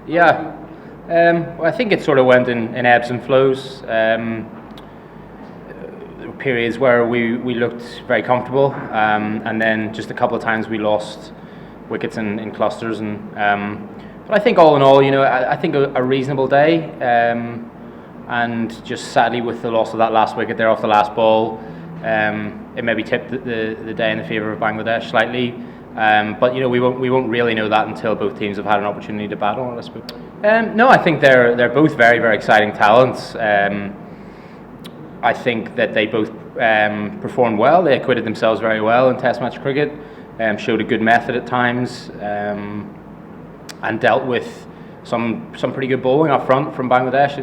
Yeah, well, I think it sort of went in ebbs and flows. Periods where we looked very comfortable, and then just a couple of times we lost wickets in clusters. But I think all in all, I think a reasonable day. And just sadly, with the loss of that last wicket there off the last ball, it maybe tipped the day in the favour of Bangladesh slightly. But we won't really know that until both teams have had an opportunity to battle, I suppose. No, I think they're both very, very exciting talents. I think that they both performed well. They acquitted themselves very well in Test match cricket, showed a good method at times, and dealt with some pretty good bowling up front from Bangladesh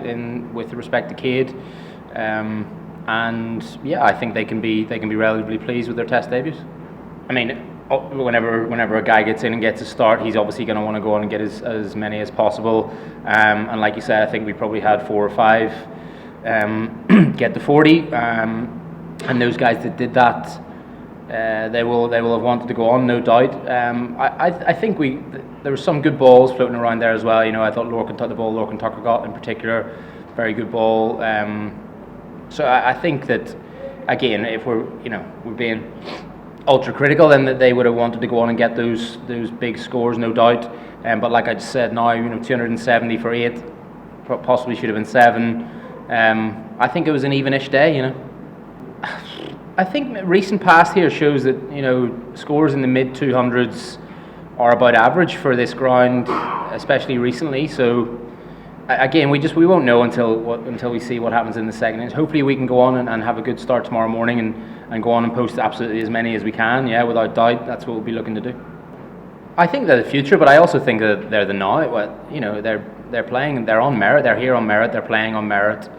with respect to 𝐂𝐨𝐲𝐲𝐫𝐢𝐬𝐬𝐻. And yeah, I think they can be relatively pleased with their Test debuts. I mean, whenever a guy gets in and gets a start, he's obviously going to want to go on and get as many as possible. And like you said, I think we probably had 4 or 5 get to 40, and those guys that did that, they will have wanted to go on, no doubt. I think there were some good balls floating around there as well. I thought the ball Lorcan Tucker got in particular, very good ball. So I think that, again, if we're being ultra critical, then that they would have wanted to go on and get those big scores, no doubt. But like I just said, now 270 for 8, possibly should have been 7. I think it was an evenish day. I think recent past here shows that scores in the mid 200s are about average for this ground, especially recently. So again, we won't know until we see what happens in the second innings. Hopefully we can go on and have a good start tomorrow morning and go on and post absolutely as many as we can. Yeah, without doubt, that's what we'll be looking to do. I think they're the future, but I also think that they're the now. They're playing. They're on merit. They're here on merit. They're playing on merit.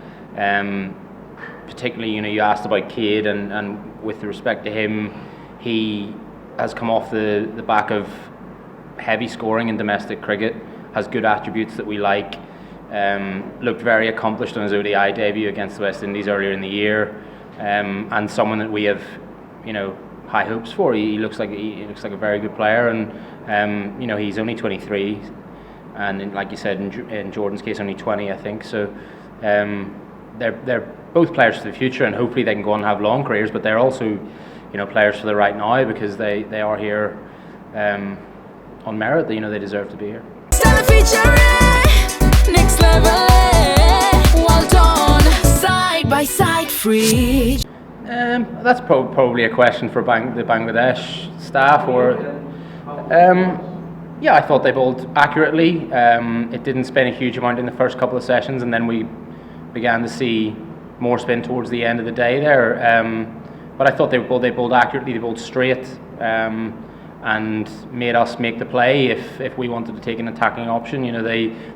Particularly, you asked about 𝐂𝐨𝐲𝐲𝐫𝐢𝐬𝐬𝐻, and with respect to him, he has come off the back of heavy scoring in domestic cricket. Has good attributes that we like. Looked very accomplished on his ODI debut against the West Indies earlier in the year, and someone that we have, high hopes for. He looks like a very good player, and he's only 23, and like you said, in Jordan's case, only 20, I think. So they're both players for the future, and hopefully they can go on and have long careers. But they're also, players for the right now, because they are here on merit. They deserve to be here. Next level, well done, side by side, free. That's probably a question for the Bangladesh staff. Yeah, I thought they bowled accurately. It didn't spin a huge amount in the first couple of sessions, and then we began to see more spin towards the end of the day there. But I thought they bowled accurately. They bowled straight, and made us make the play if we wanted to take an attacking option.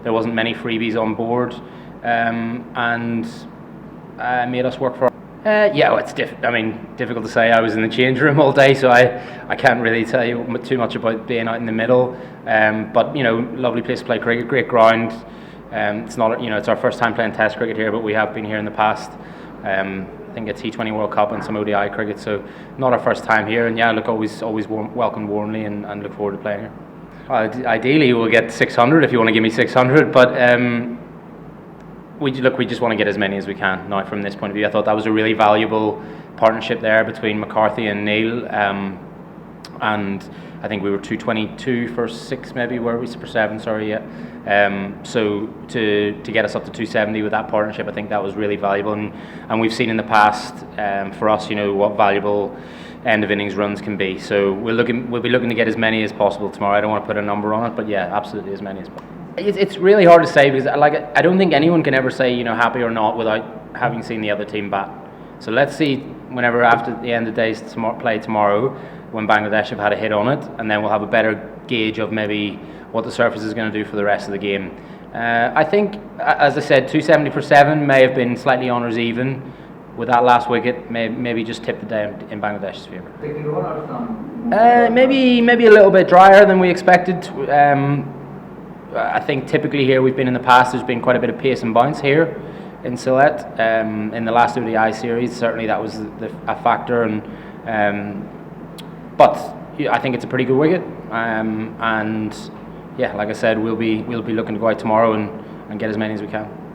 There wasn't many freebies on board, and made us work for. Yeah, well, it's difficult to say. I was in the change room all day, so I can't really tell you too much about being out in the middle. But lovely place to play cricket, great ground. It's not it's our first time playing Test cricket here, but we have been here in the past. I think it's T20 World Cup and some ODI cricket, so not our first time here. And yeah, look, always welcomed warmly, and look forward to playing here. Ideally, we'll get 600 if you want to give me 600, but we just want to get as many as we can now from this point of view. I thought that was a really valuable partnership there between McCarthy and Neil, and I think we were 222 for 6, maybe were we for 7? Sorry, yeah. So to get us up to 270 with that partnership, I think that was really valuable, and we've seen in the past for us, what valuable end of innings runs can be. So we'll be looking to get as many as possible tomorrow. I don't want to put a number on it, but yeah, absolutely as many as possible. It's really hard to say, because I don't think anyone can ever say happy or not without having seen the other team bat. So let's see whenever after the end of the day's play tomorrow, when Bangladesh have had a hit on it, and then we'll have a better gauge of maybe what the surface is going to do for the rest of the game. I think, as I said, 270 for 7 may have been slightly honours even with that last wicket. Maybe just tipped the day in Bangladesh's favour. Maybe a little bit drier than we expected. I think typically here we've been in the past, there's been quite a bit of pace and bounce here in Sylhet. In the last ODI series, certainly that was a factor, but I think it's a pretty good wicket, and yeah, like I said, we'll be looking to go out tomorrow and get as many as we can.